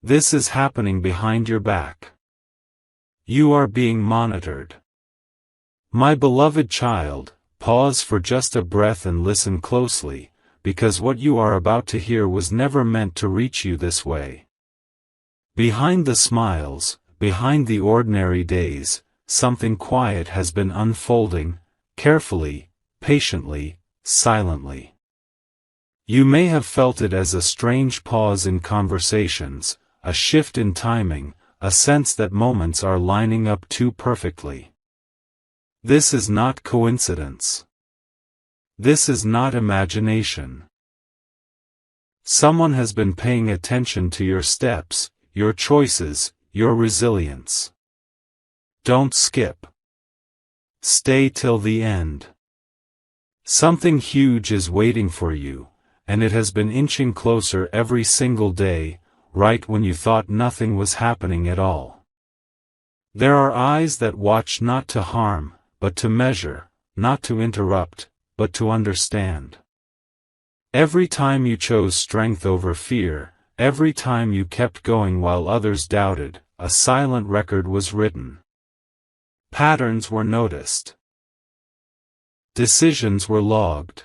This is happening behind your back. You are being monitored. My beloved child, pause for just a breath and listen closely, because what you are about to hear was never meant to reach you this way. Behind the smiles, behind the ordinary days, something quiet has been unfolding, carefully, patiently, silently. You may have felt it as a strange pause in conversations, a shift in timing, a sense that moments are lining up too perfectly. This is not coincidence. This is not imagination. Someone has been paying attention to your steps, your choices, your resilience. Don't skip. Stay till the end. Something huge is waiting for you, and it has been inching closer every single day, right when you thought nothing was happening at all. There are eyes that watch not to harm, but to measure, not to interrupt, but to understand. Every time you chose strength over fear, every time you kept going while others doubted, a silent record was written. Patterns were noticed. Decisions were logged.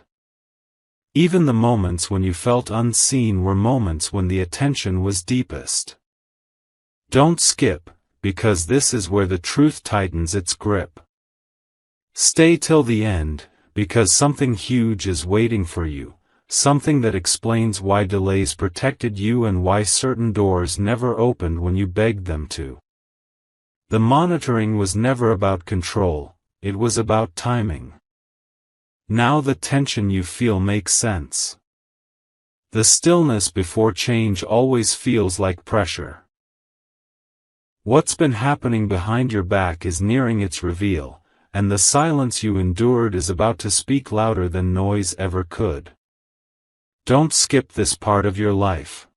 Even the moments when you felt unseen were moments when the attention was deepest. Don't skip, because this is where the truth tightens its grip. Stay till the end, because something huge is waiting for you, something that explains why delays protected you and why certain doors never opened when you begged them to. The monitoring was never about control, it was about timing. Now the tension you feel makes sense. The stillness before change always feels like pressure. What's been happening behind your back is nearing its reveal, and the silence you endured is about to speak louder than noise ever could. Don't skip this part of your life.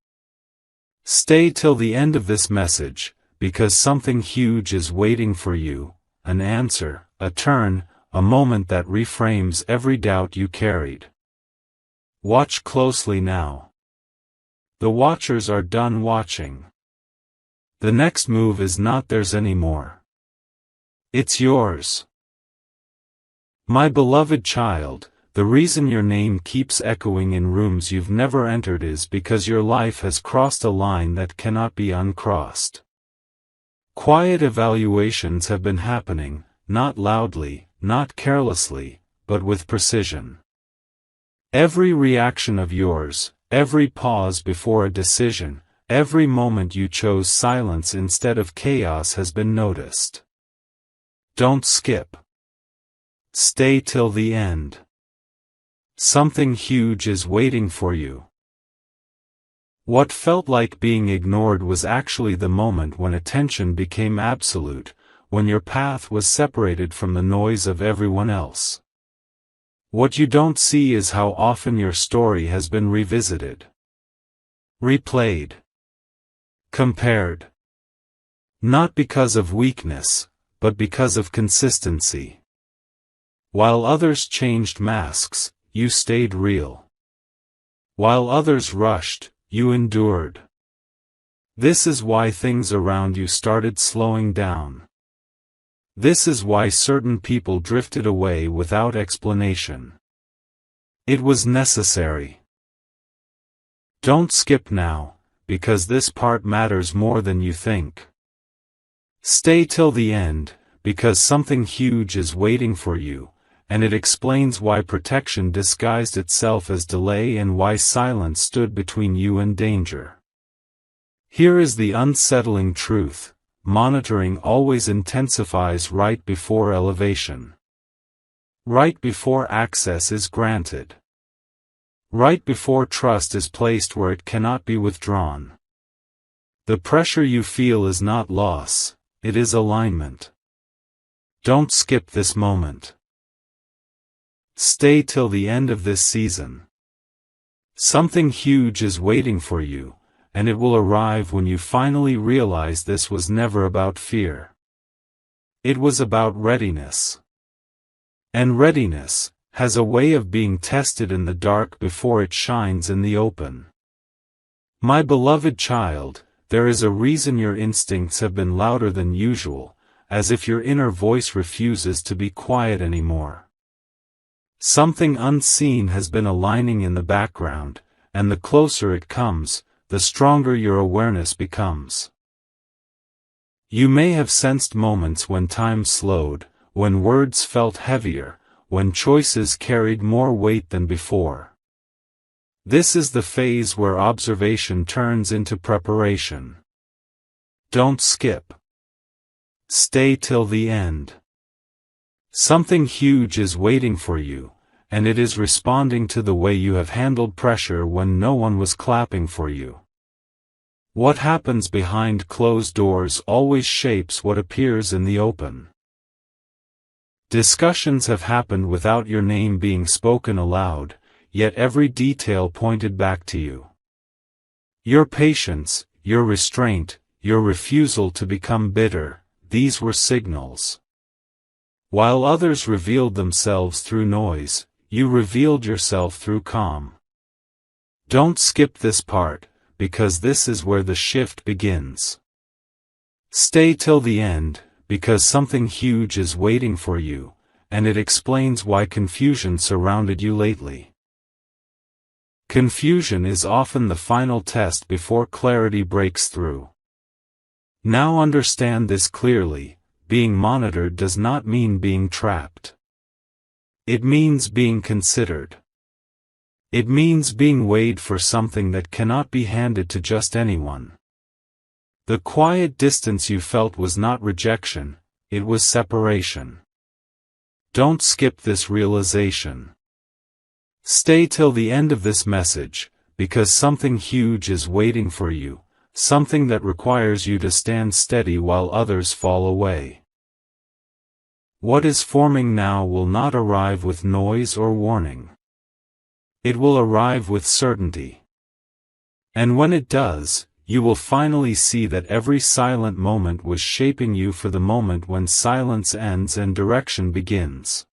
Stay till the end of this message, because something huge is waiting for you, an answer, a turn, a moment that reframes every doubt you carried. Watch closely now. The watchers are done watching. The next move is not theirs anymore. It's yours. My beloved child, the reason your name keeps echoing in rooms you've never entered is because your life has crossed a line that cannot be uncrossed. Quiet evaluations have been happening, not loudly, not carelessly, but with precision. Every reaction of yours, every pause before a decision, every moment you chose silence instead of chaos has been noticed. Don't skip. Stay till the end. Something huge is waiting for you. What felt like being ignored was actually the moment when attention became absolute, when your path was separated from the noise of everyone else. What you don't see is how often your story has been revisited, replayed, compared. Not because of weakness, but because of consistency. While others changed masks, you stayed real. While others rushed, you endured. This is why things around you started slowing down. This is why certain people drifted away without explanation. It was necessary. Don't skip now, because this part matters more than you think. Stay till the end, because something huge is waiting for you, and it explains why protection disguised itself as delay and why silence stood between you and danger. Here is the unsettling truth. Monitoring always intensifies right before elevation. Right before access is granted. Right before trust is placed where it cannot be withdrawn. The pressure you feel is not loss, it is alignment. Don't skip this moment. Stay till the end of this season. Something huge is waiting for you, and it will arrive when you finally realize this was never about fear. It was about readiness. And readiness has a way of being tested in the dark before it shines in the open. My beloved child, there is a reason your instincts have been louder than usual, as if your inner voice refuses to be quiet anymore. Something unseen has been aligning in the background, and the closer it comes, the stronger your awareness becomes. You may have sensed moments when time slowed, when words felt heavier, when choices carried more weight than before. This is the phase where observation turns into preparation. Don't skip. Stay till the end. Something huge is waiting for you, and it is responding to the way you have handled pressure when no one was clapping for you. What happens behind closed doors always shapes what appears in the open. Discussions have happened without your name being spoken aloud, yet every detail pointed back to you. Your patience, your restraint, your refusal to become bitter, these were signals. While others revealed themselves through noise, you revealed yourself through calm. Don't skip this part, because this is where the shift begins. Stay till the end, because something huge is waiting for you, and it explains why confusion surrounded you lately. Confusion is often the final test before clarity breaks through. Now understand this clearly: being monitored does not mean being trapped. It means being considered. It means being weighed for something that cannot be handed to just anyone. The quiet distance you felt was not rejection, it was separation. Don't skip this realization. Stay till the end of this message, because something huge is waiting for you, something that requires you to stand steady while others fall away. What is forming now will not arrive with noise or warning. It will arrive with certainty. And when it does, you will finally see that every silent moment was shaping you for the moment when silence ends and direction begins.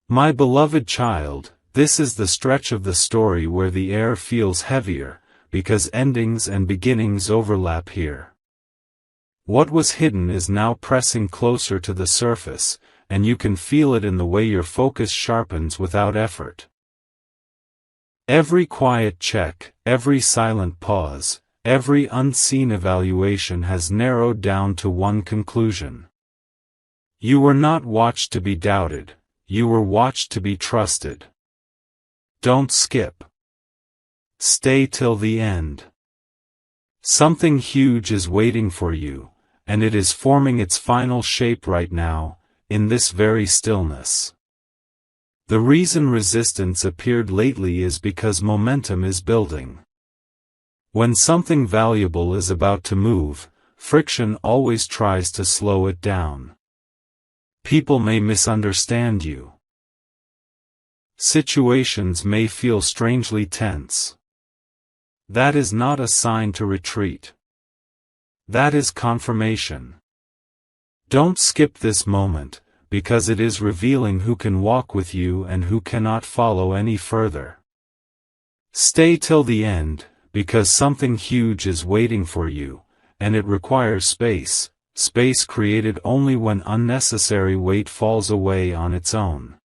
My beloved child, this is the stretch of the story where the air feels heavier, because endings and beginnings overlap here. What was hidden is now pressing closer to the surface, and you can feel it in the way your focus sharpens without effort. Every quiet check, every silent pause, every unseen evaluation has narrowed down to one conclusion. You were not watched to be doubted, you were watched to be trusted. Don't skip. Stay till the end. Something huge is waiting for you, and it is forming its final shape right now, in this very stillness. The reason resistance appeared lately is because momentum is building. When something valuable is about to move, friction always tries to slow it down. People may misunderstand you. Situations may feel strangely tense. That is not a sign to retreat. That is confirmation. Don't skip this moment, because it is revealing who can walk with you and who cannot follow any further. Stay till the end, because something huge is waiting for you, and it requires space, space created only when unnecessary weight falls away on its own.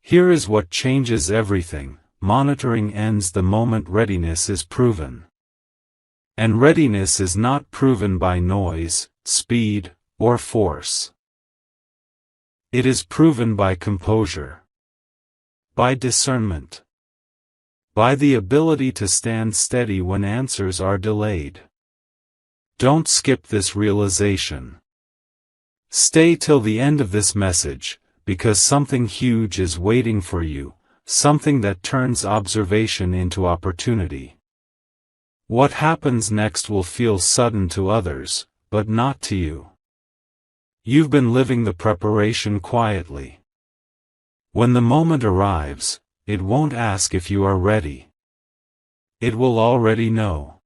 Here is what changes everything: monitoring ends the moment readiness is proven. And readiness is not proven by noise, speed, or force. It is proven by composure, by discernment, by the ability to stand steady when answers are delayed. Don't skip this realization. Stay till the end of this message, because something huge is waiting for you, something that turns observation into opportunity. What happens next will feel sudden to others, but not to you. You've been living the preparation quietly. When the moment arrives, it won't ask if you are ready. It will already know.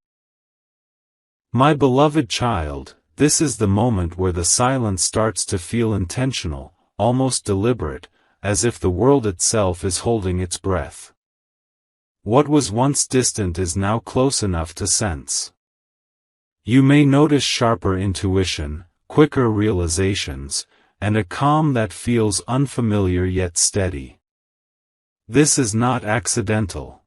My beloved child, this is the moment where the silence starts to feel intentional, almost deliberate, as if the world itself is holding its breath. What was once distant is now close enough to sense. You may notice sharper intuition, quicker realizations, and a calm that feels unfamiliar yet steady. This is not accidental.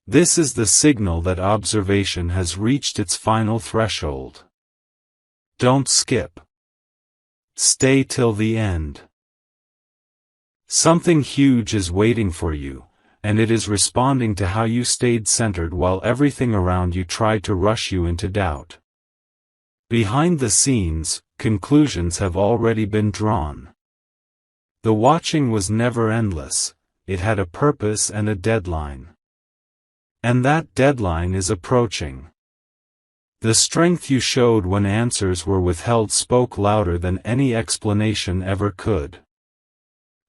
This is the signal that observation has reached its final threshold. Don't skip. Stay till the end. Something huge is waiting for you, and it is responding to how you stayed centered while everything around you tried to rush you into doubt. Behind the scenes, conclusions have already been drawn. The watching was never endless, it had a purpose and a deadline. And that deadline is approaching. The strength you showed when answers were withheld spoke louder than any explanation ever could.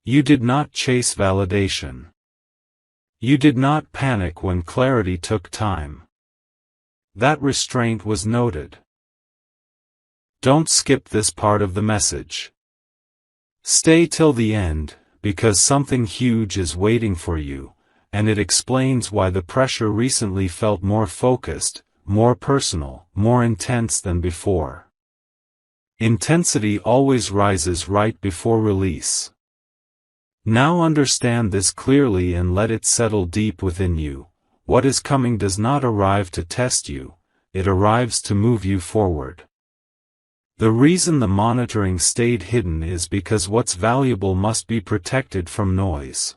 You did not chase validation. You did not panic when clarity took time. That restraint was noted. Don't skip this part of the message. Stay till the end, because something huge is waiting for you, and it explains why the pressure recently felt more focused, more personal, more intense than before. Intensity always rises right before release. Now understand this clearly and let it settle deep within you. What is coming does not arrive to test you, it arrives to move you forward. The reason the monitoring stayed hidden is because what's valuable must be protected from noise.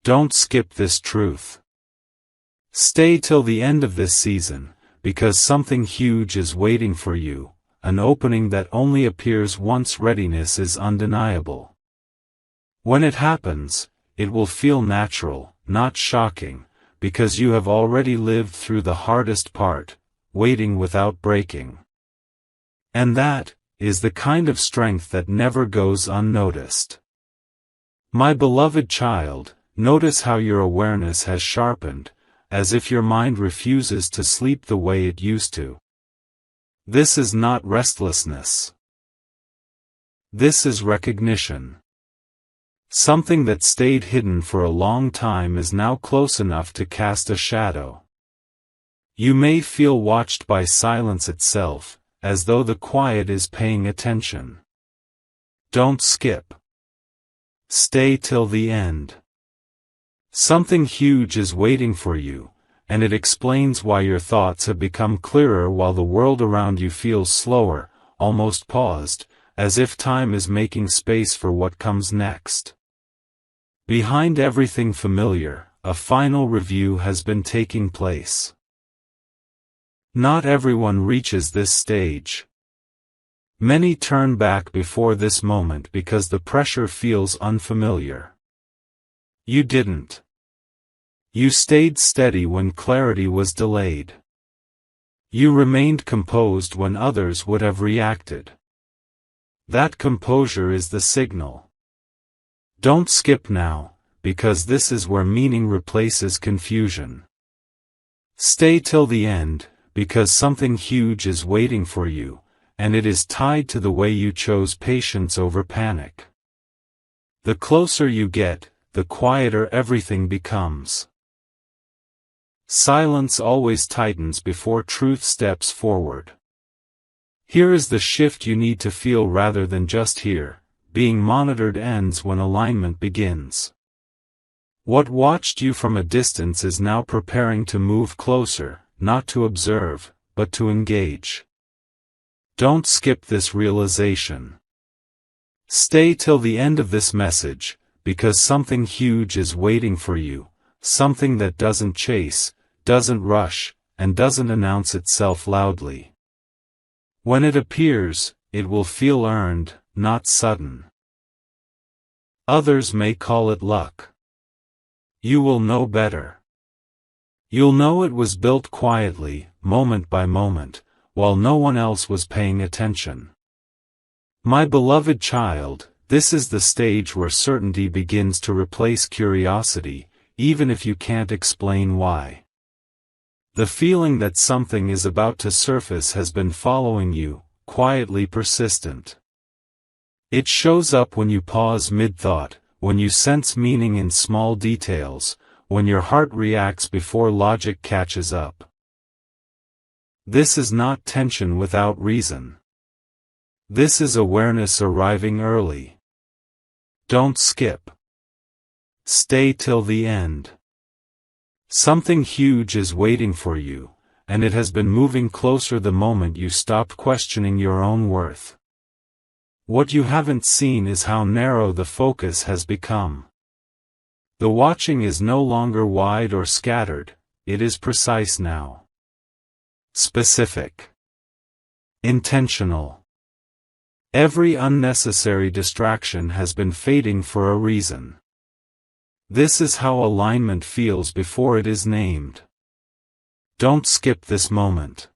Don't skip this truth. Stay till the end of this season, because something huge is waiting for you, an opening that only appears once readiness is undeniable. When it happens, it will feel natural, not shocking, because you have already lived through the hardest part, waiting without breaking. And that is the kind of strength that never goes unnoticed. My beloved child, notice how your awareness has sharpened, as if your mind refuses to sleep the way it used to. This is not restlessness. This is recognition. Something that stayed hidden for a long time is now close enough to cast a shadow. You may feel watched by silence itself, as though the quiet is paying attention. Don't skip. Stay till the end. Something huge is waiting for you, and it explains why your thoughts have become clearer while the world around you feels slower, almost paused, as if time is making space for what comes next. Behind everything familiar, a final review has been taking place. Not everyone reaches this stage. Many turn back before this moment because the pressure feels unfamiliar. You didn't. You stayed steady when clarity was delayed. You remained composed when others would have reacted. That composure is the signal. Don't skip now, because this is where meaning replaces confusion. Stay till the end, because something huge is waiting for you, and it is tied to the way you chose patience over panic. The closer you get, the quieter everything becomes. Silence always tightens before truth steps forward. Here is the shift you need to feel rather than just hear. Being monitored ends when alignment begins. What watched you from a distance is now preparing to move closer, not to observe, but to engage. Don't skip this realization. Stay till the end of this message, because something huge is waiting for you, something that doesn't chase, doesn't rush, and doesn't announce itself loudly. When it appears, it will feel earned, not sudden. Others may call it luck. You will know better. You'll know it was built quietly, moment by moment, while no one else was paying attention. My beloved child, this is the stage where certainty begins to replace curiosity, even if you can't explain why. The feeling that something is about to surface has been following you, quietly persistent. It shows up when you pause mid-thought, when you sense meaning in small details, when your heart reacts before logic catches up. This is not tension without reason. This is awareness arriving early. Don't skip. Stay till the end. Something huge is waiting for you, and it has been moving closer the moment you stopped questioning your own worth. What you haven't seen is how narrow the focus has become. The watching is no longer wide or scattered, it is precise now. Specific. Intentional. Every unnecessary distraction has been fading for a reason. This is how alignment feels before it is named. Don't skip this moment.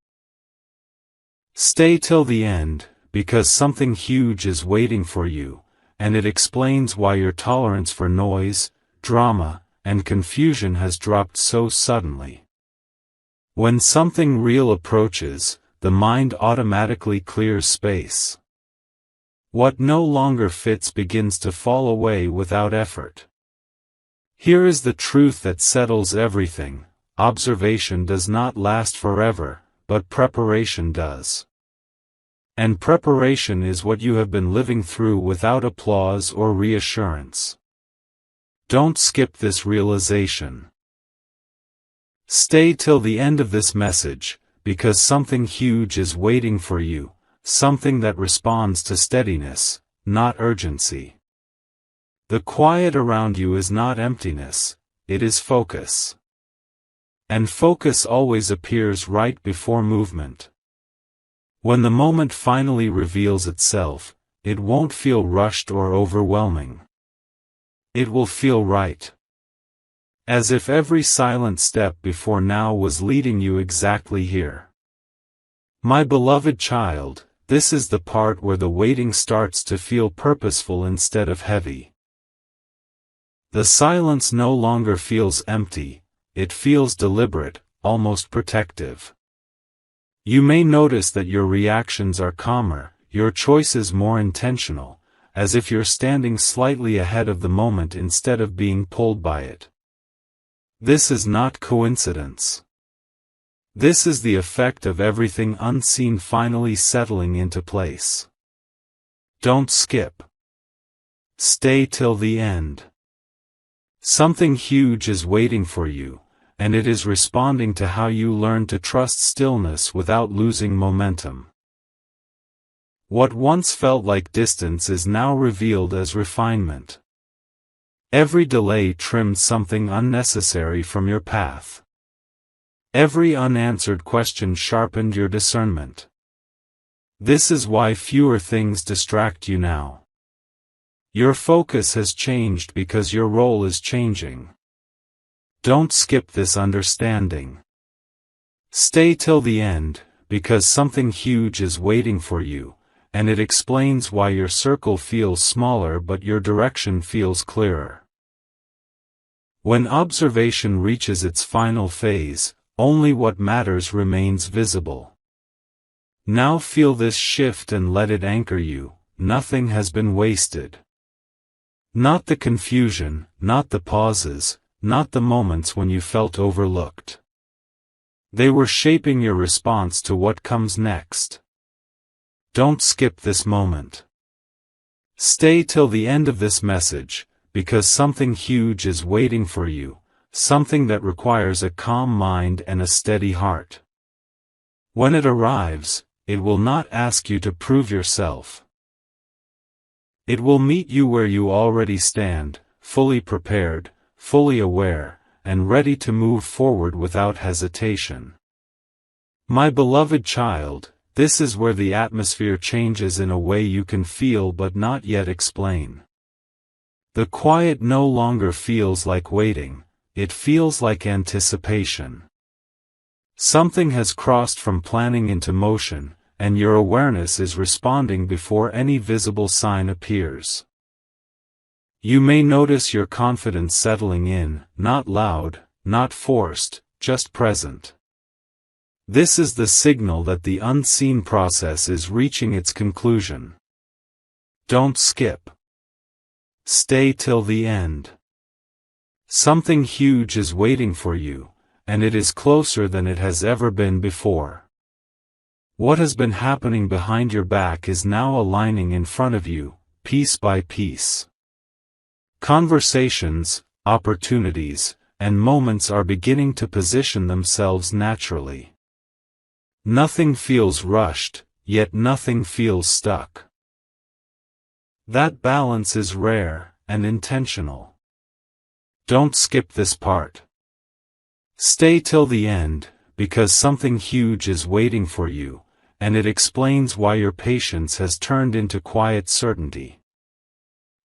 Stay till the end, because something huge is waiting for you, and it explains why your tolerance for noise, drama, and confusion has dropped so suddenly. When something real approaches, the mind automatically clears space. What no longer fits begins to fall away without effort. Here is the truth that settles everything: observation does not last forever, but preparation does. And preparation is what you have been living through without applause or reassurance. Don't skip this realization. Stay till the end of this message, because something huge is waiting for you, something that responds to steadiness, not urgency. The quiet around you is not emptiness, it is focus. And focus always appears right before movement. When the moment finally reveals itself, it won't feel rushed or overwhelming. It will feel right. As if every silent step before now was leading you exactly here. My beloved child, this is the part where the waiting starts to feel purposeful instead of heavy. The silence no longer feels empty, it feels deliberate, almost protective. You may notice that your reactions are calmer, your choices more intentional, as if you're standing slightly ahead of the moment instead of being pulled by it. This is not coincidence. This is the effect of everything unseen finally settling into place. Don't skip. Stay till the end. Something huge is waiting for you, and it is responding to how you learn to trust stillness without losing momentum. What once felt like distance is now revealed as refinement. Every delay trimmed something unnecessary from your path. Every unanswered question sharpened your discernment. This is why fewer things distract you now. Your focus has changed because your role is changing. Don't skip this understanding. Stay till the end, because something huge is waiting for you, and it explains why your circle feels smaller but your direction feels clearer. When observation reaches its final phase, only what matters remains visible. Now feel this shift and let it anchor you. Nothing has been wasted. Not the confusion, not the pauses, not the moments when you felt overlooked. They were shaping your response to what comes next. Don't skip this moment. Stay till the end of this message, because something huge is waiting for you, something that requires a calm mind and a steady heart. When it arrives, it will not ask you to prove yourself. It will meet you where you already stand, fully prepared, fully aware, and ready to move forward without hesitation. My beloved child, this is where the atmosphere changes in a way you can feel but not yet explain. The quiet no longer feels like waiting, it feels like anticipation. Something has crossed from planning into motion, and your awareness is responding before any visible sign appears. You may notice your confidence settling in, not loud, not forced, just present. This is the signal that the unseen process is reaching its conclusion. Don't skip. Stay till the end. Something huge is waiting for you, and it is closer than it has ever been before. What has been happening behind your back is now aligning in front of you, piece by piece. Conversations, opportunities, and moments are beginning to position themselves naturally. Nothing feels rushed, yet nothing feels stuck. That balance is rare and intentional. Don't skip this part. Stay till the end, because something huge is waiting for you, and it explains why your patience has turned into quiet certainty.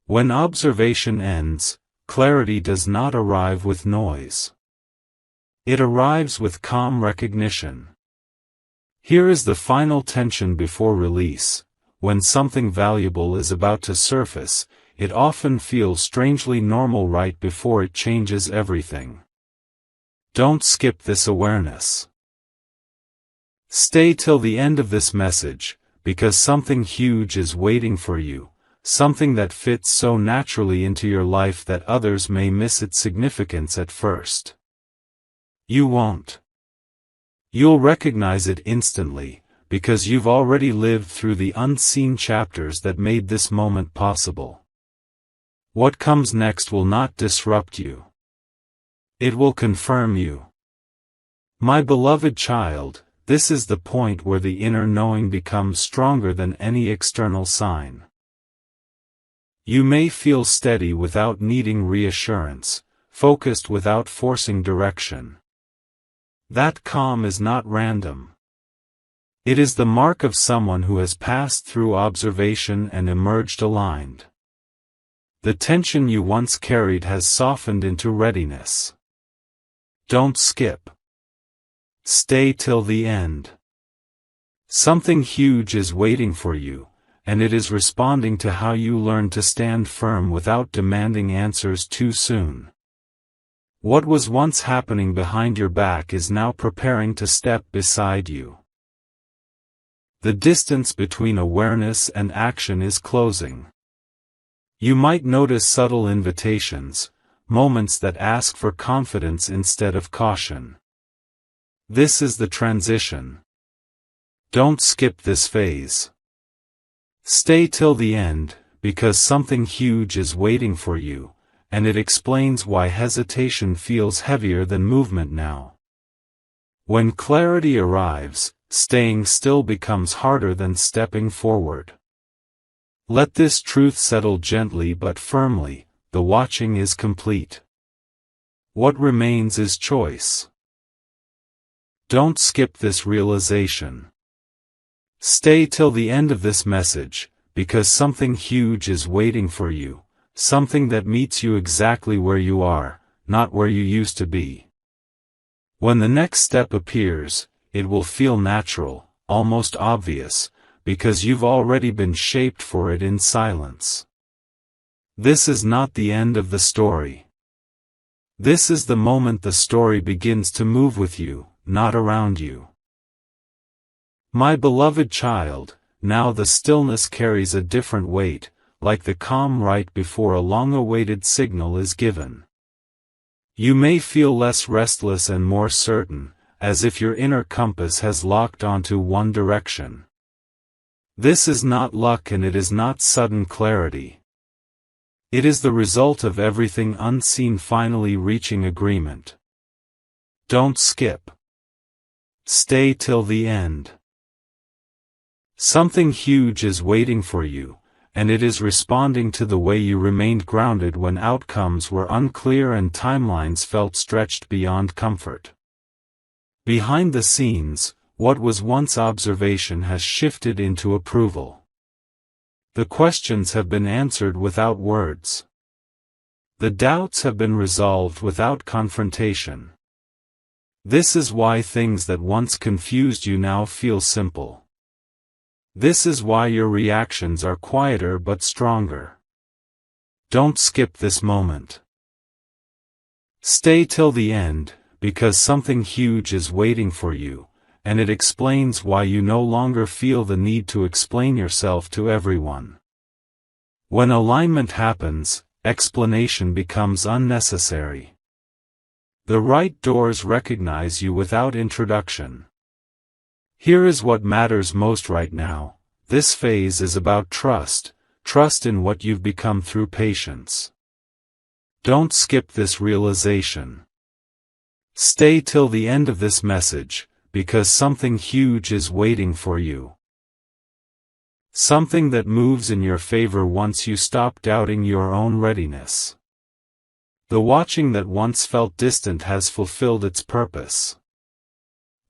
When observation ends, clarity does not arrive with noise. It arrives with calm recognition. Here is the final tension before release. When something valuable is about to surface, it often feels strangely normal right before it changes everything. Don't skip this awareness. Stay till the end of this message, because something huge is waiting for you, something that fits so naturally into your life that others may miss its significance at first. You won't. You'll recognize it instantly, because you've already lived through the unseen chapters that made this moment possible. What comes next will not disrupt you. It will confirm you. My beloved child, this is the point where the inner knowing becomes stronger than any external sign. You may feel steady without needing reassurance, focused without forcing direction. That calm is not random. It is the mark of someone who has passed through observation and emerged aligned. The tension you once carried has softened into readiness. Don't skip. Stay till the end. Something huge is waiting for you, and it is responding to how you learn to stand firm without demanding answers too soon. What was once happening behind your back is now preparing to step beside you. The distance between awareness and action is closing. You might notice subtle invitations, moments that ask for confidence instead of caution. This is the transition. Don't skip this phase. Stay till the end, because something huge is waiting for you, and it explains why hesitation feels heavier than movement now. When clarity arrives, staying still becomes harder than stepping forward. Let this truth settle gently but firmly. The watching is complete. What remains is choice. Don't skip this realization. Stay till the end of this message, because something huge is waiting for you, something that meets you exactly where you are, not where you used to be. When the next step appears, it will feel natural, almost obvious, because you've already been shaped for it in silence. This is not the end of the story. This is the moment the story begins to move with you, not around you. My beloved child, now the stillness carries a different weight, like the calm right before a long-awaited signal is given. You may feel less restless and more certain, as if your inner compass has locked onto one direction. This is not luck and it is not sudden clarity. It is the result of everything unseen finally reaching agreement. Don't skip. Stay till the end. Something huge is waiting for you, and it is responding to the way you remained grounded when outcomes were unclear and timelines felt stretched beyond comfort. Behind the scenes, what was once observation has shifted into approval. The questions have been answered without words. The doubts have been resolved without confrontation. This is why things that once confused you now feel simple. This is why your reactions are quieter but stronger. Don't skip this moment. Stay till the end, because something huge is waiting for you, and it explains why you no longer feel the need to explain yourself to everyone. When alignment happens, explanation becomes unnecessary. The right doors recognize you without introduction. Here is what matters most right now. This phase is about trust, trust in what you've become through patience. Don't skip this realization. Stay till the end of this message, because something huge is waiting for you. Something that moves in your favor once you stop doubting your own readiness. The watching that once felt distant has fulfilled its purpose.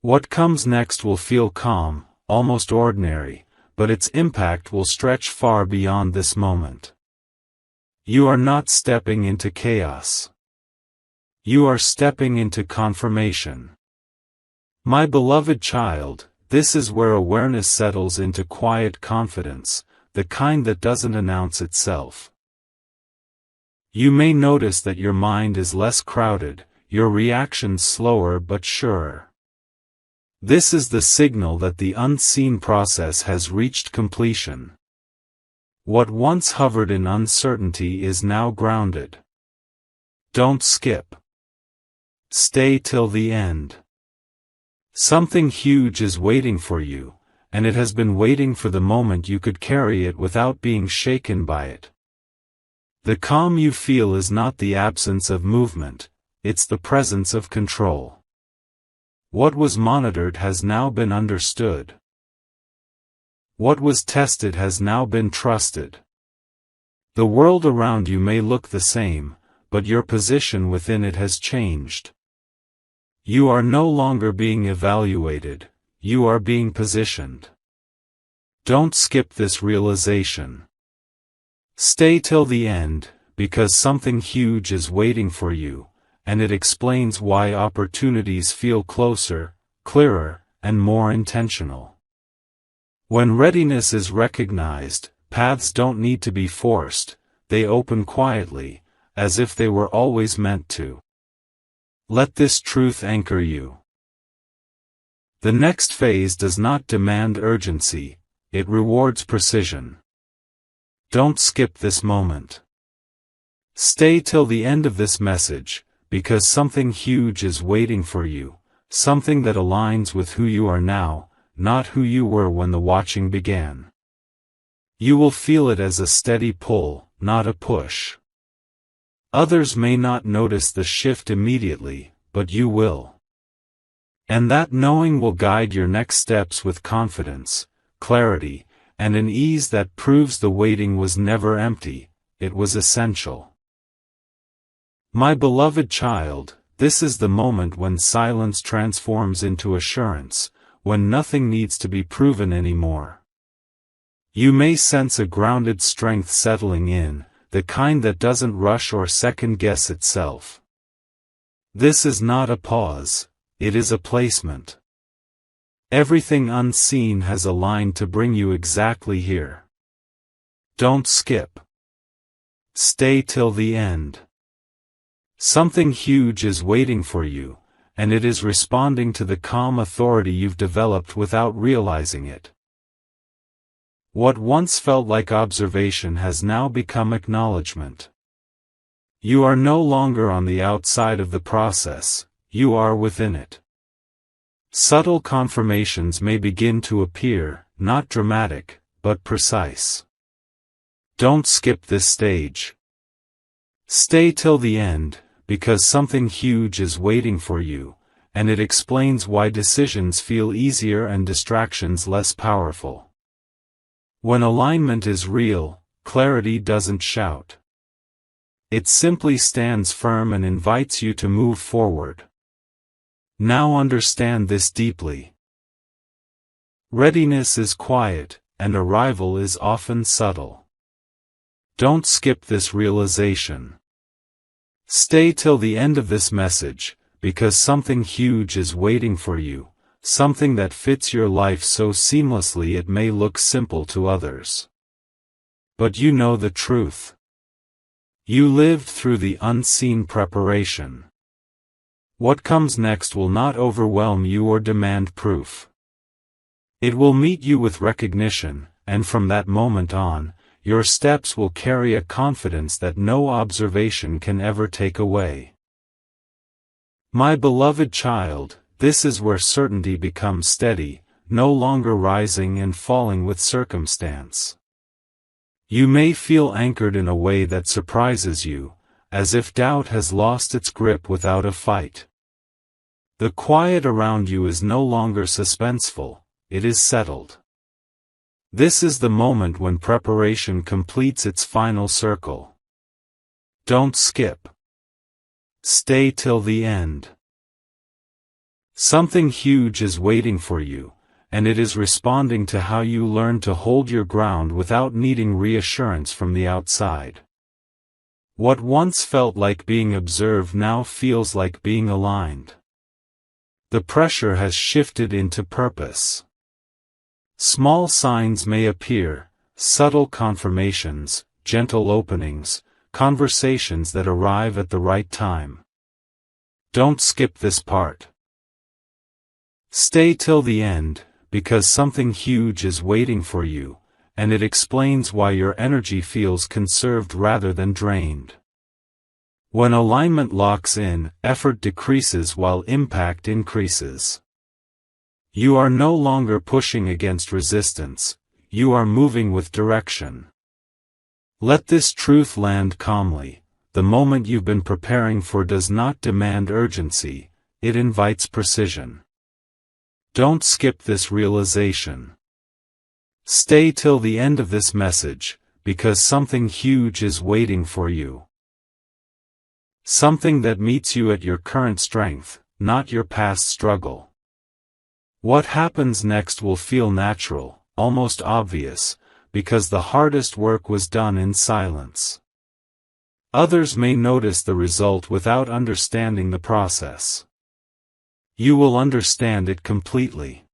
What comes next will feel calm, almost ordinary, but its impact will stretch far beyond this moment. You are not stepping into chaos. You are stepping into confirmation. My beloved child, this is where awareness settles into quiet confidence, the kind that doesn't announce itself. You may notice that your mind is less crowded, your reactions slower but surer. This is the signal that the unseen process has reached completion. What once hovered in uncertainty is now grounded. Don't skip. Stay till the end. Something huge is waiting for you, and it has been waiting for the moment you could carry it without being shaken by it. The calm you feel is not the absence of movement, it's the presence of control. What was monitored has now been understood. What was tested has now been trusted. The world around you may look the same, but your position within it has changed. You are no longer being evaluated, you are being positioned. Don't skip this realization. Stay till the end, because something huge is waiting for you, and it explains why opportunities feel closer, clearer, and more intentional. When readiness is recognized, paths don't need to be forced, they open quietly, as if they were always meant to. Let this truth anchor you. The next phase does not demand urgency, it rewards precision. Don't skip this moment. Stay till the end of this message, because something huge is waiting for you, something that aligns with who you are now, not who you were when the watching began. You will feel it as a steady pull, not a push. Others may not notice the shift immediately, but you will. And that knowing will guide your next steps with confidence, clarity, and an ease that proves the waiting was never empty, it was essential. My beloved child, this is the moment when silence transforms into assurance, when nothing needs to be proven anymore. You may sense a grounded strength settling in, the kind that doesn't rush or second-guess itself. This is not a pause, it is a placement. Everything unseen has aligned to bring you exactly here. Don't skip. Stay till the end. Something huge is waiting for you, and it is responding to the calm authority you've developed without realizing it. What once felt like observation has now become acknowledgement. You are no longer on the outside of the process, you are within it. Subtle confirmations may begin to appear, not dramatic, but precise. Don't skip this stage. Stay till the end, because something huge is waiting for you, and it explains why decisions feel easier and distractions less powerful. When alignment is real, clarity doesn't shout. It simply stands firm and invites you to move forward. Now understand this deeply. Readiness is quiet, and arrival is often subtle. Don't skip this realization. Stay till the end of this message, because something huge is waiting for you, something that fits your life so seamlessly it may look simple to others. But you know the truth. You lived through the unseen preparation. What comes next will not overwhelm you or demand proof. It will meet you with recognition, and from that moment on, your steps will carry a confidence that no observation can ever take away. My beloved child, this is where certainty becomes steady, no longer rising and falling with circumstance. You may feel anchored in a way that surprises you, as if doubt has lost its grip without a fight. The quiet around you is no longer suspenseful, it is settled. This is the moment when preparation completes its final circle. Don't skip. Stay till the end. Something huge is waiting for you, and it is responding to how you learn to hold your ground without needing reassurance from the outside. What once felt like being observed now feels like being aligned. The pressure has shifted into purpose. Small signs may appear, subtle confirmations, gentle openings, conversations that arrive at the right time. Don't skip this part. Stay till the end, because something huge is waiting for you, and it explains why your energy feels conserved rather than drained. When alignment locks in, effort decreases while impact increases. You are no longer pushing against resistance, you are moving with direction. Let this truth land calmly. The moment you've been preparing for does not demand urgency, it invites precision. Don't skip this realization. Stay till the end of this message, because something huge is waiting for you. Something that meets you at your current strength, not your past struggle. What happens next will feel natural, almost obvious, because the hardest work was done in silence. Others may notice the result without understanding the process. You will understand it completely.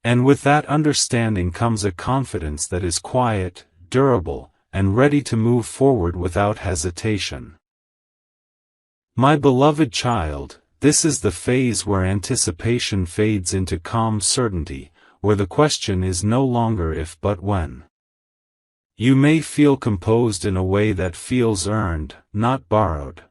And with that understanding comes a confidence that is quiet, durable, and ready to move forward without hesitation. My beloved child, this is the phase where anticipation fades into calm certainty, where the question is no longer if but when. You may feel composed in a way that feels earned, not borrowed.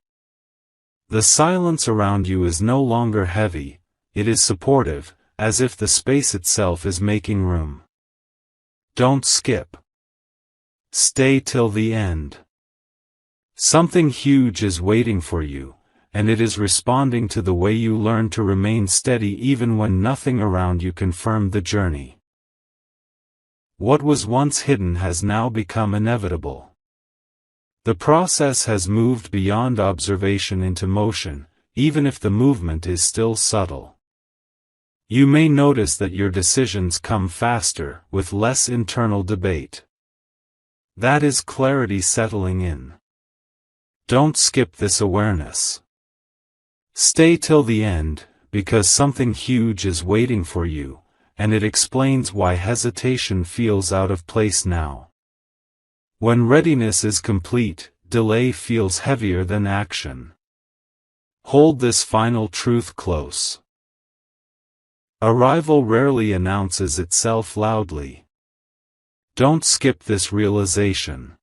The silence around you is no longer heavy, it is supportive, as if the space itself is making room. Don't skip. Stay till the end. Something huge is waiting for you, and it is responding to the way you learn to remain steady even when nothing around you confirmed the journey. What was once hidden has now become inevitable. The process has moved beyond observation into motion, even if the movement is still subtle. You may notice that your decisions come faster, with less internal debate. That is clarity settling in. Don't skip this awareness. Stay till the end, because something huge is waiting for you, and it explains why hesitation feels out of place now. When readiness is complete, delay feels heavier than action. Hold this final truth close. Arrival rarely announces itself loudly. Don't skip this realization.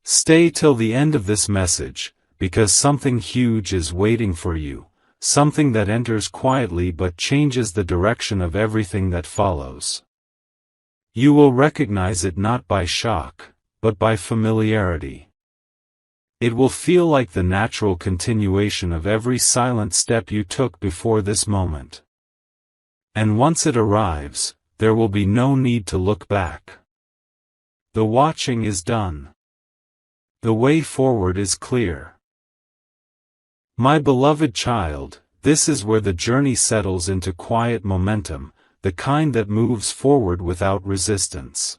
Stay till the end of this message, because something huge is waiting for you, something that enters quietly but changes the direction of everything that follows. You will recognize it not by shock, but by familiarity. It will feel like the natural continuation of every silent step you took before this moment. And once it arrives, there will be no need to look back. The watching is done. The way forward is clear. My beloved child, this is where the journey settles into quiet momentum, the kind that moves forward without resistance.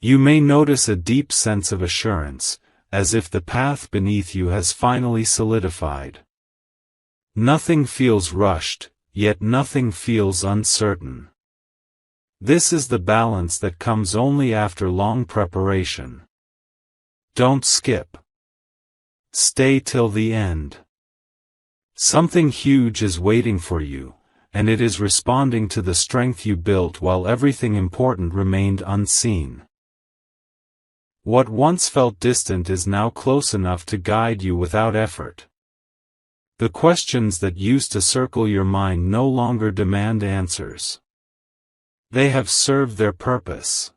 You may notice a deep sense of assurance, as if the path beneath you has finally solidified. Nothing feels rushed, yet nothing feels uncertain. This is the balance that comes only after long preparation. Don't skip. Stay till the end. Something huge is waiting for you, and it is responding to the strength you built while everything important remained unseen. What once felt distant is now close enough to guide you without effort. The questions that used to circle your mind no longer demand answers. They have served their purpose.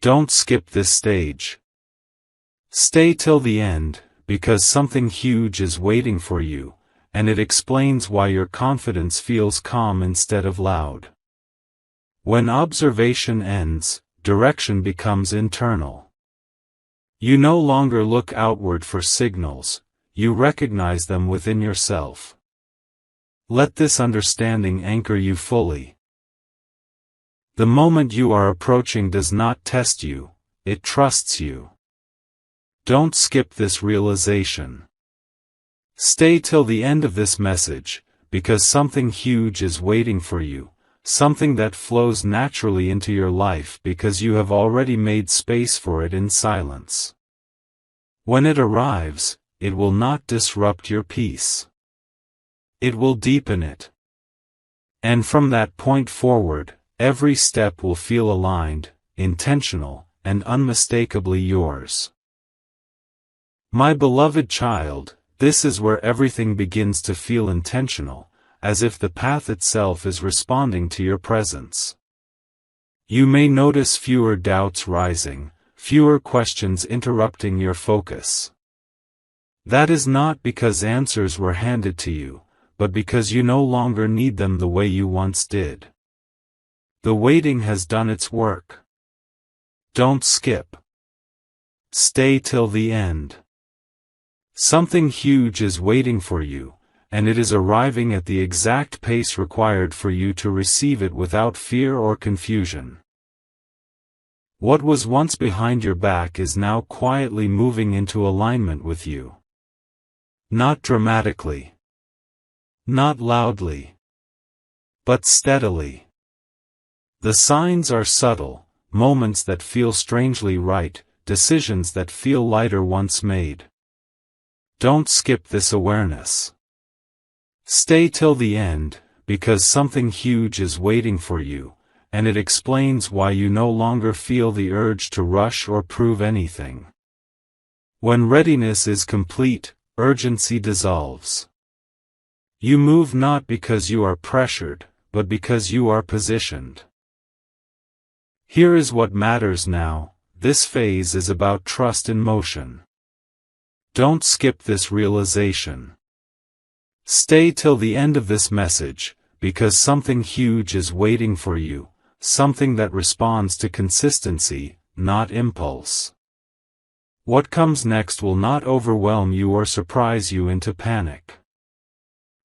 Don't skip this stage. Stay till the end, because something huge is waiting for you, and it explains why your confidence feels calm instead of loud. When observation ends, direction becomes internal. You no longer look outward for signals, you recognize them within yourself. Let this understanding anchor you fully. The moment you are approaching does not test you, it trusts you. Don't skip this realization. Stay till the end of this message, because something huge is waiting for you, something that flows naturally into your life because you have already made space for it in silence. When it arrives, it will not disrupt your peace. It will deepen it. And from that point forward, every step will feel aligned, intentional, and unmistakably yours. My beloved child, this is where everything begins to feel intentional, as if the path itself is responding to your presence. You may notice fewer doubts rising, fewer questions interrupting your focus. That is not because answers were handed to you, but because you no longer need them the way you once did. The waiting has done its work. Don't skip. Stay till the end. Something huge is waiting for you, and it is arriving at the exact pace required for you to receive it without fear or confusion. What was once behind your back is now quietly moving into alignment with you. Not dramatically. Not loudly. But steadily. The signs are subtle, moments that feel strangely right, decisions that feel lighter once made. Don't skip this awareness. Stay till the end, because something huge is waiting for you, and it explains why you no longer feel the urge to rush or prove anything. When readiness is complete, urgency dissolves. You move not because you are pressured, but because you are positioned. Here is what matters now, this phase is about trust in motion. Don't skip this realization. Stay till the end of this message, because something huge is waiting for you, something that responds to consistency, not impulse. What comes next will not overwhelm you or surprise you into panic.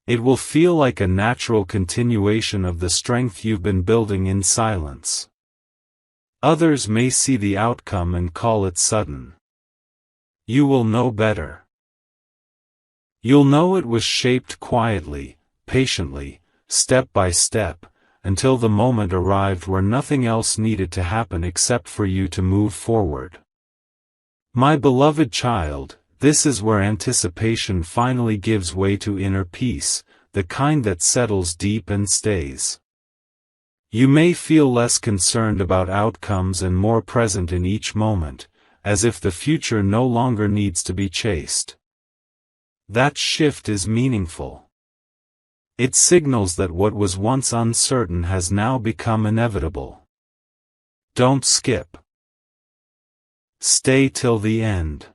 It will feel like a natural continuation of the strength you've been building in silence. Others may see the outcome and call it sudden. You will know better. You'll know it was shaped quietly, patiently, step by step, until the moment arrived where nothing else needed to happen except for you to move forward. My beloved child, this is where anticipation finally gives way to inner peace, the kind that settles deep and stays. You may feel less concerned about outcomes and more present in each moment, as if the future no longer needs to be chased. That shift is meaningful. It signals that what was once uncertain has now become inevitable. Don't skip. Stay till the end.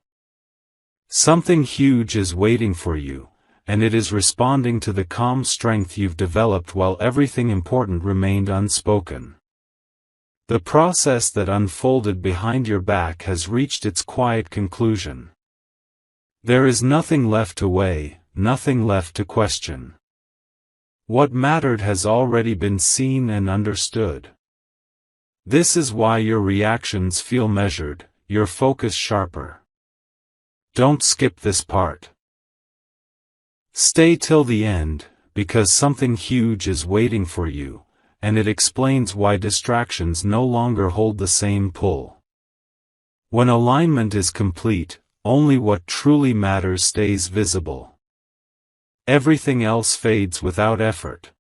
Something huge is waiting for you, and it is responding to the calm strength you've developed while everything important remained unspoken. The process that unfolded behind your back has reached its quiet conclusion. There is nothing left to weigh, nothing left to question. What mattered has already been seen and understood. This is why your reactions feel measured, your focus sharper. Don't skip this part. Stay till the end, because something huge is waiting for you, and it explains why distractions no longer hold the same pull. When alignment is complete, only what truly matters stays visible. Everything else fades without effort.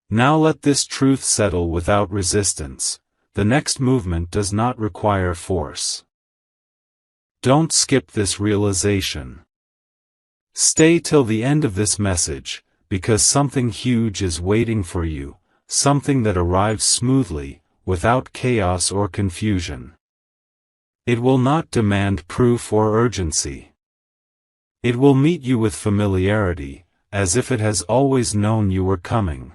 Now let this truth settle without resistance. The next movement does not require force. Don't skip this realization. Stay till the end of this message, because something huge is waiting for you, something that arrives smoothly, without chaos or confusion. It will not demand proof or urgency. It will meet you with familiarity, as if it has always known you were coming.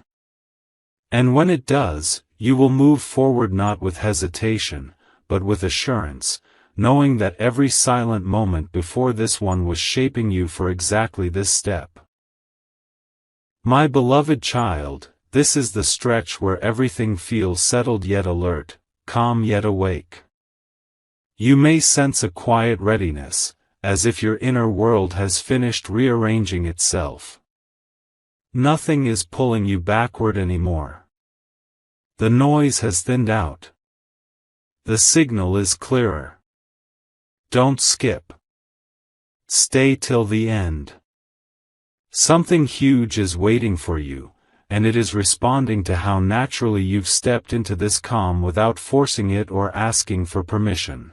And when it does, you will move forward not with hesitation, but with assurance, knowing that every silent moment before this one was shaping you for exactly this step. My beloved child, this is the stretch where everything feels settled yet alert, calm yet awake. You may sense a quiet readiness, as if your inner world has finished rearranging itself. Nothing is pulling you backward anymore. The noise has thinned out. The signal is clearer. Don't skip. Stay till the end. Something huge is waiting for you, and it is responding to how naturally you've stepped into this calm without forcing it or asking for permission.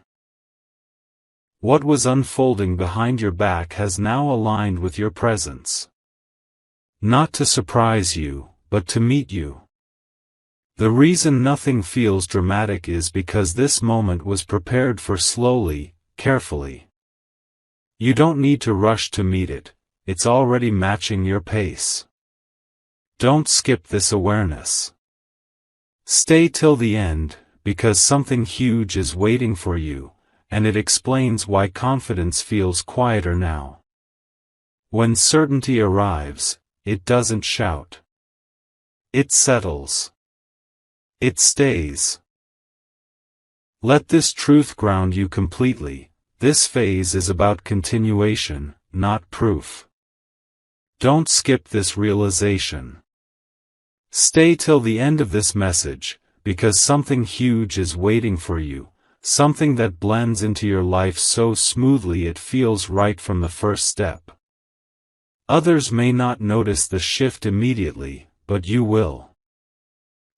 What was unfolding behind your back has now aligned with your presence. Not to surprise you, but to meet you. The reason nothing feels dramatic is because this moment was prepared for slowly, carefully. You don't need to rush to meet it, it's already matching your pace. Don't skip this awareness. Stay till the end, because something huge is waiting for you, and it explains why confidence feels quieter now. When certainty arrives, it doesn't shout. It settles. It stays. Let this truth ground you completely. This phase is about continuation, not proof. Don't skip this realization. Stay till the end of this message, because something huge is waiting for you, something that blends into your life so smoothly it feels right from the first step. Others may not notice the shift immediately, but you will.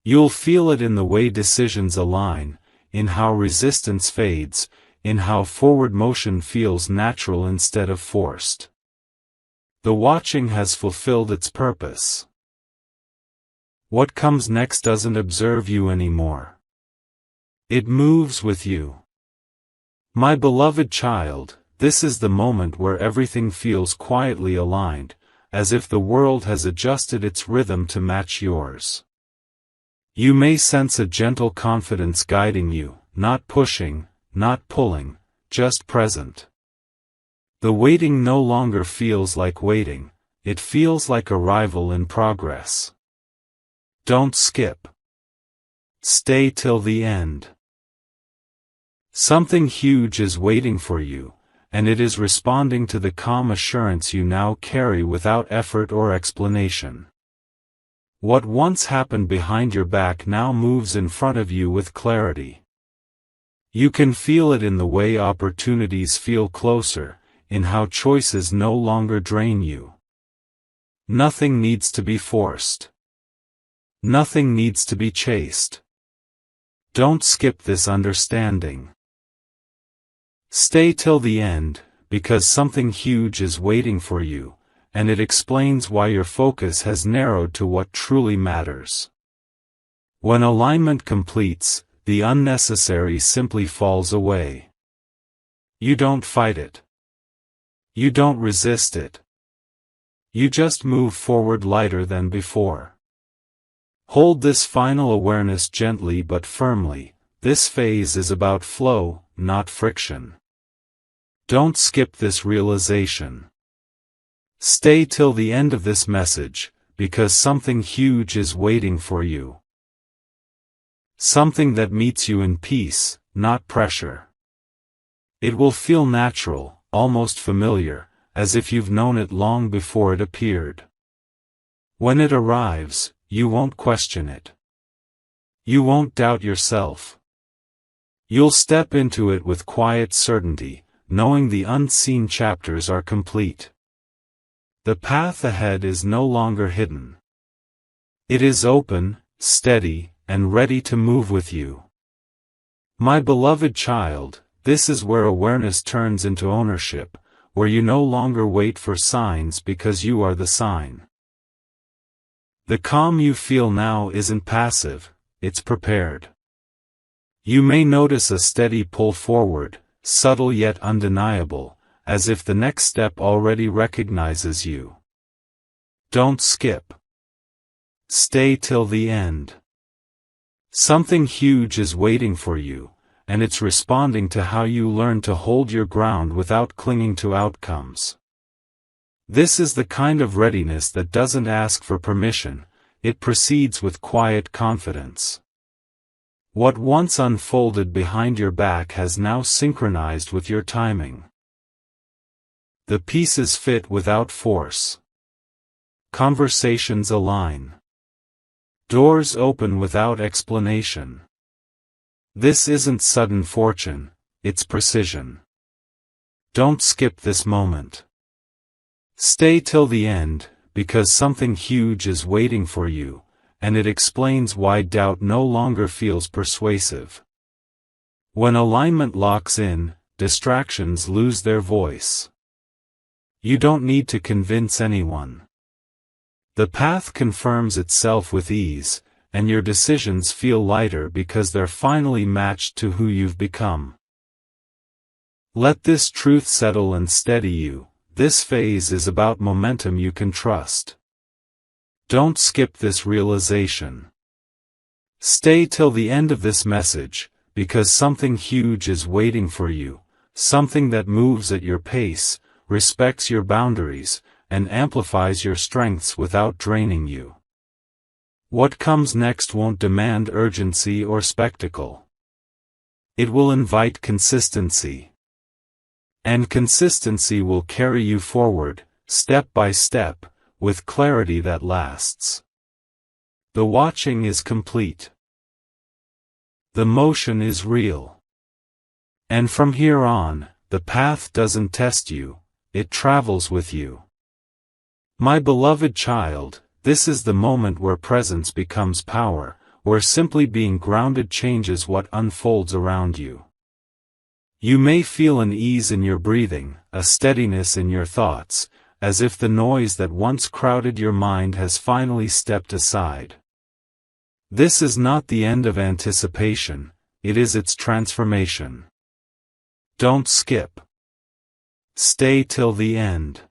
You'll feel it in the way decisions align, in how resistance fades, in how forward motion feels natural instead of forced. The watching has fulfilled its purpose. What comes next doesn't observe you anymore. It moves with you. My beloved child, this is the moment where everything feels quietly aligned, as if the world has adjusted its rhythm to match yours. You may sense a gentle confidence guiding you, not pushing, not pulling, just present. The waiting no longer feels like waiting, it feels like arrival in progress. Don't skip. Stay till the end. Something huge is waiting for you, and it is responding to the calm assurance you now carry without effort or explanation. What once happened behind your back now moves in front of you with clarity. You can feel it in the way opportunities feel closer, in how choices no longer drain you. Nothing needs to be forced. Nothing needs to be chased. Don't skip this understanding. Stay till the end, because something huge is waiting for you, and it explains why your focus has narrowed to what truly matters. When alignment completes, the unnecessary simply falls away. You don't fight it. You don't resist it. You just move forward lighter than before. Hold this final awareness gently but firmly. This phase is about flow, not friction. Don't skip this realization. Stay till the end of this message, because something huge is waiting for you. Something that meets you in peace, not pressure. It will feel natural, almost familiar, as if you've known it long before it appeared. When it arrives, you won't question it. You won't doubt yourself. You'll step into it with quiet certainty, knowing the unseen chapters are complete. The path ahead is no longer hidden. It is open, steady, and ready to move with you. My beloved child, this is where awareness turns into ownership, where you no longer wait for signs because you are the sign. The calm you feel now isn't passive, it's prepared. You may notice a steady pull forward, subtle yet undeniable, as if the next step already recognizes you. Don't skip. Stay till the end. Something huge is waiting for you, and it's responding to how you learn to hold your ground without clinging to outcomes. This is the kind of readiness that doesn't ask for permission, it proceeds with quiet confidence. What once unfolded behind your back has now synchronized with your timing. The pieces fit without force. Conversations align. Doors open without explanation. This isn't sudden fortune, it's precision. Don't skip this moment. Stay till the end, because something huge is waiting for you, and it explains why doubt no longer feels persuasive. When alignment locks in, distractions lose their voice. You don't need to convince anyone. The path confirms itself with ease, and your decisions feel lighter because they're finally matched to who you've become. Let this truth settle and steady you. This phase is about momentum you can trust. Don't skip this realization. Stay till the end of this message, because something huge is waiting for you, something that moves at your pace, respects your boundaries, and amplifies your strengths without draining you. What comes next won't demand urgency or spectacle. It will invite consistency. And consistency will carry you forward, step by step, with clarity that lasts. The watching is complete. The motion is real. And from here on, the path doesn't test you, it travels with you. My beloved child, this is the moment where presence becomes power, where simply being grounded changes what unfolds around you. You may feel an ease in your breathing, a steadiness in your thoughts, as if the noise that once crowded your mind has finally stepped aside. This is not the end of anticipation, it is its transformation. Don't skip. Stay till the end.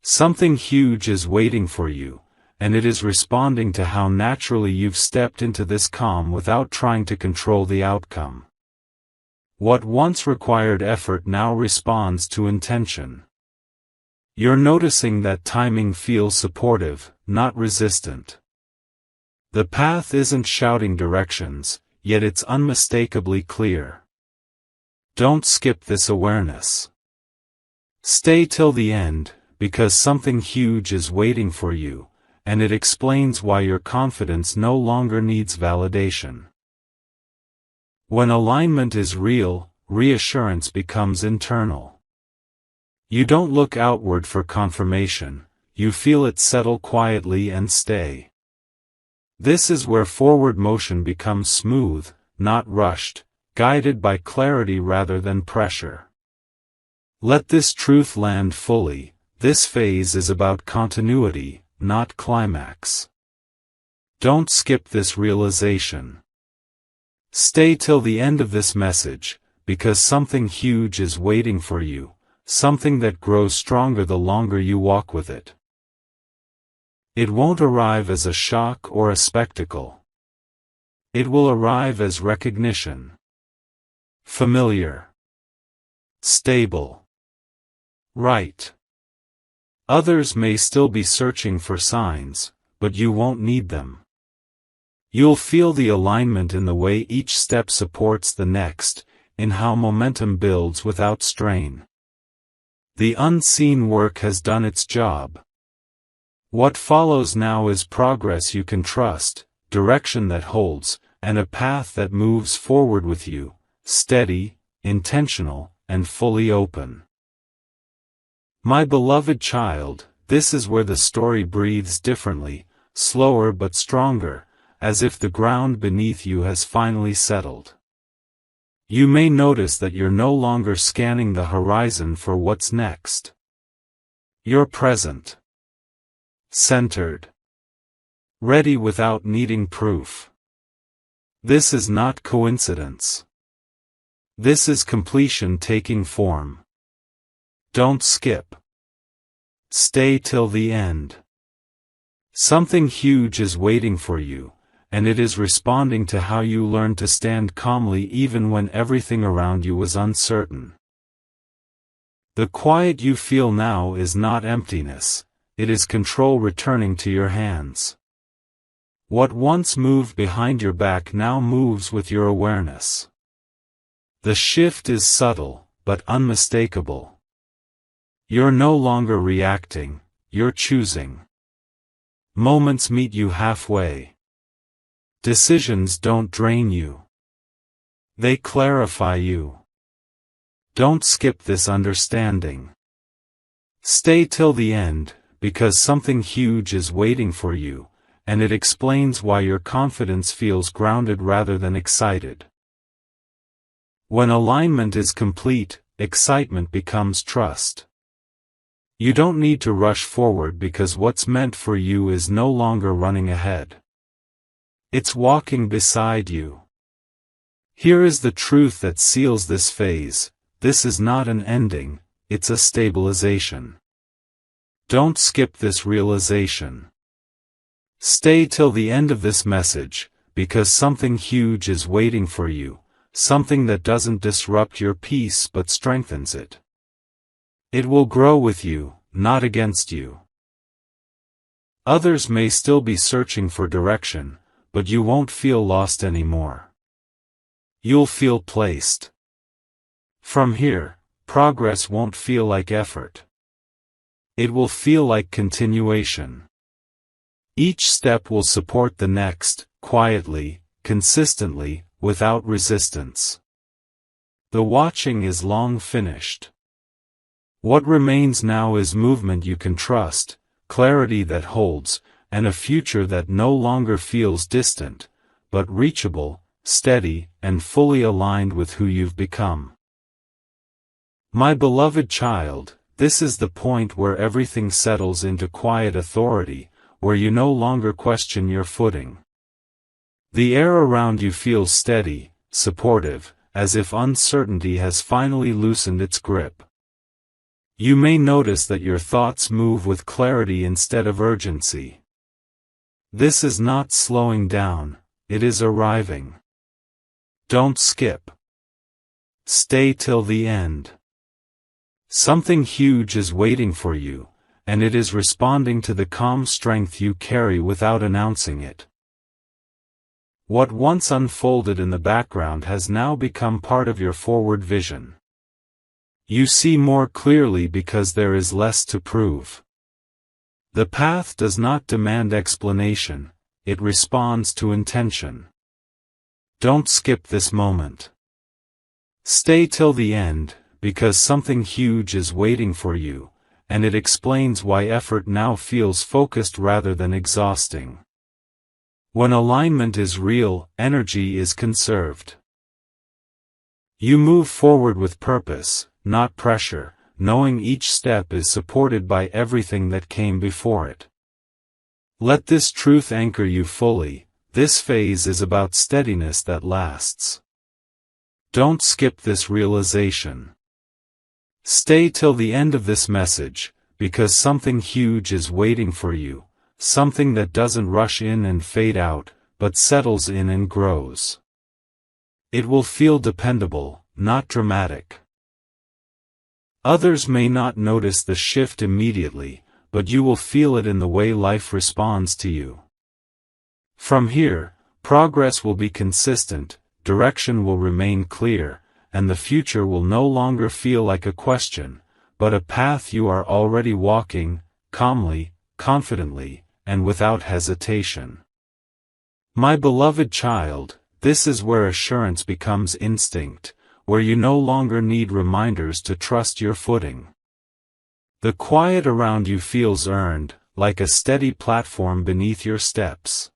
Something huge is waiting for you, and it is responding to how naturally you've stepped into this calm without trying to control the outcome. What once required effort now responds to intention. You're noticing that timing feels supportive, not resistant. The path isn't shouting directions, yet it's unmistakably clear. Don't skip this awareness. Stay till the end, because something huge is waiting for you, and it explains why your confidence no longer needs validation. When alignment is real, reassurance becomes internal. You don't look outward for confirmation, you feel it settle quietly and stay. This is where forward motion becomes smooth, not rushed, guided by clarity rather than pressure. Let this truth land fully, this phase is about continuity, not climax. Don't skip this realization. Stay till the end of this message, because something huge is waiting for you, something that grows stronger the longer you walk with it. It won't arrive as a shock or a spectacle. It will arrive as recognition. Familiar. Stable. Right. Others may still be searching for signs, but you won't need them. You'll feel the alignment in the way each step supports the next, in how momentum builds without strain. The unseen work has done its job. What follows now is progress you can trust, direction that holds, and a path that moves forward with you, steady, intentional, and fully open. My beloved child, this is where the story breathes differently, slower but stronger, as if the ground beneath you has finally settled. You may notice that you're no longer scanning the horizon for what's next. You're present, centered, ready without needing proof. This is not coincidence. This is completion taking form. Don't skip. Stay till the end. Something huge is waiting for you, and it is responding to how you learned to stand calmly even when everything around you was uncertain. The quiet you feel now is not emptiness, it is control returning to your hands. What once moved behind your back now moves with your awareness. The shift is subtle, but unmistakable. You're no longer reacting, you're choosing. Moments meet you halfway. Decisions don't drain you. They clarify you. Don't skip this understanding. Stay till the end, because something huge is waiting for you, and it explains why your confidence feels grounded rather than excited. When alignment is complete, excitement becomes trust. You don't need to rush forward because what's meant for you is no longer running ahead. It's walking beside you. Here is the truth that seals this phase: this is not an ending, it's a stabilization. Don't skip this realization. Stay till the end of this message, because something huge is waiting for you, something that doesn't disrupt your peace but strengthens it. It will grow with you, not against you. Others may still be searching for direction, but you won't feel lost anymore. You'll feel placed. From here, progress won't feel like effort. It will feel like continuation. Each step will support the next, quietly, consistently, without resistance. The watching is long finished. What remains now is movement you can trust, clarity that holds, and a future that no longer feels distant, but reachable, steady, and fully aligned with who you've become. My beloved child, this is the point where everything settles into quiet authority, where you no longer question your footing. The air around you feels steady, supportive, as if uncertainty has finally loosened its grip. You may notice that your thoughts move with clarity instead of urgency. This is not slowing down, it is arriving. Don't skip. Stay till the end. Something huge is waiting for you, and it is responding to the calm strength you carry without announcing it. What once unfolded in the background has now become part of your forward vision. You see more clearly because there is less to prove. The path does not demand explanation, it responds to intention. Don't skip this moment. Stay till the end, because something huge is waiting for you, and it explains why effort now feels focused rather than exhausting. When alignment is real, energy is conserved. You move forward with purpose, not pressure, knowing each step is supported by everything that came before it. Let this truth anchor you fully: this phase is about steadiness that lasts. Don't skip this realization. Stay till the end of this message, because something huge is waiting for you, something that doesn't rush in and fade out, but settles in and grows. It will feel dependable, not dramatic. Others may not notice the shift immediately, but you will feel it in the way life responds to you. From here, progress will be consistent, direction will remain clear, and the future will no longer feel like a question, but a path you are already walking, calmly, confidently, and without hesitation. My beloved child, this is where assurance becomes instinct, where you no longer need reminders to trust your footing. The quiet around you feels earned, like a steady platform beneath your steps.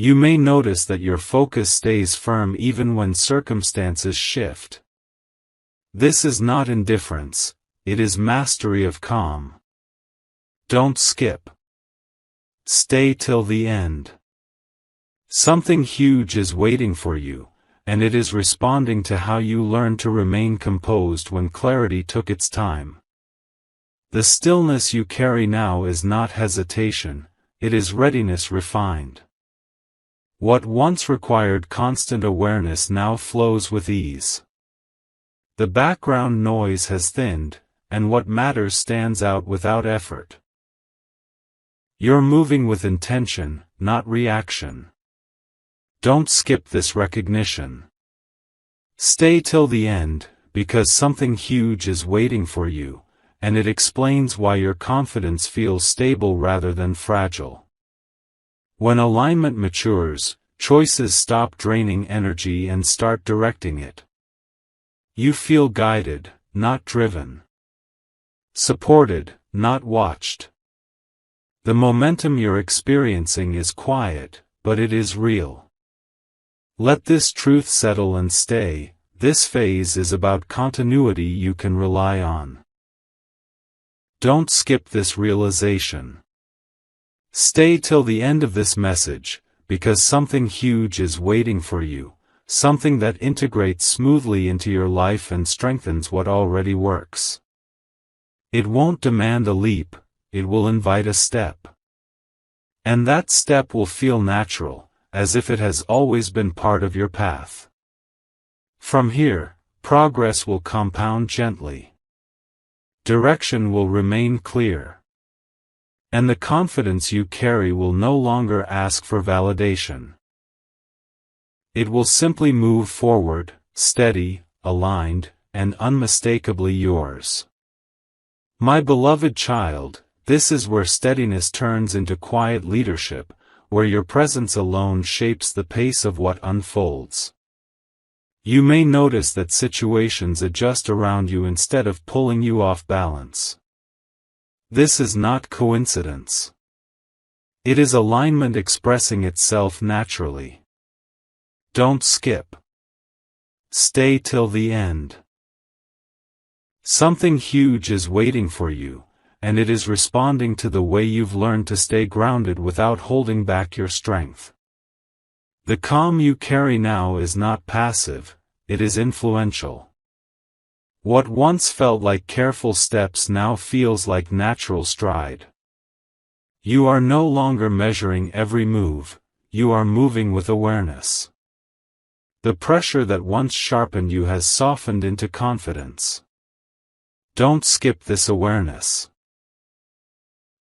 You may notice that your focus stays firm even when circumstances shift. This is not indifference, it is mastery of calm. Don't skip. Stay till the end. Something huge is waiting for you, and it is responding to how you learned to remain composed when clarity took its time. The stillness you carry now is not hesitation, it is readiness refined. What once required constant awareness now flows with ease. The background noise has thinned, and what matters stands out without effort. You're moving with intention, not reaction. Don't skip this recognition. Stay till the end, because something huge is waiting for you, and it explains why your confidence feels stable rather than fragile. When alignment matures, choices stop draining energy and start directing it. You feel guided, not driven. Supported, not watched. The momentum you're experiencing is quiet, but it is real. Let this truth settle and stay. This phase is about continuity you can rely on. Don't skip this realization. Stay till the end of this message, because something huge is waiting for you, something that integrates smoothly into your life and strengthens what already works. It won't demand a leap, it will invite a step. And that step will feel natural, as if it has always been part of your path. From here, progress will compound gently. Direction will remain clear. And the confidence you carry will no longer ask for validation. It will simply move forward, steady, aligned, and unmistakably yours. My beloved child, this is where steadiness turns into quiet leadership, where your presence alone shapes the pace of what unfolds. You may notice that situations adjust around you instead of pulling you off balance. This is not coincidence. It is alignment expressing itself naturally. Don't skip. Stay till the end. Something huge is waiting for you, and it is responding to the way you've learned to stay grounded without holding back your strength. The calm you carry now is not passive, it is influential. What once felt like careful steps now feels like natural stride. You are no longer measuring every move, you are moving with awareness. The pressure that once sharpened you has softened into confidence. Don't skip this awareness.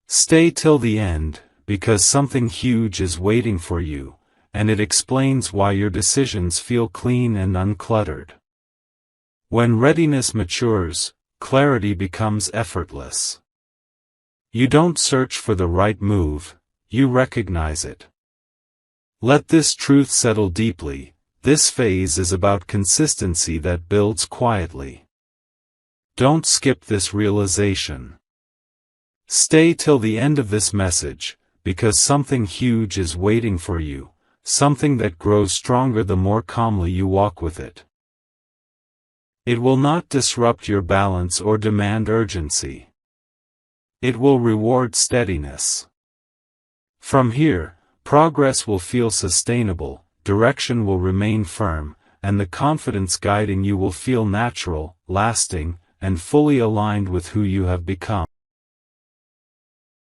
Stay till the end, because something huge is waiting for you, and it explains why your decisions feel clean and uncluttered. When readiness matures, clarity becomes effortless. You don't search for the right move, you recognize it. Let this truth settle deeply. This phase is about consistency that builds quietly. Don't skip this realization. Stay till the end of this message, because something huge is waiting for you, something that grows stronger the more calmly you walk with it. It will not disrupt your balance or demand urgency. It will reward steadiness. From here, progress will feel sustainable, direction will remain firm, and the confidence guiding you will feel natural, lasting, and fully aligned with who you have become.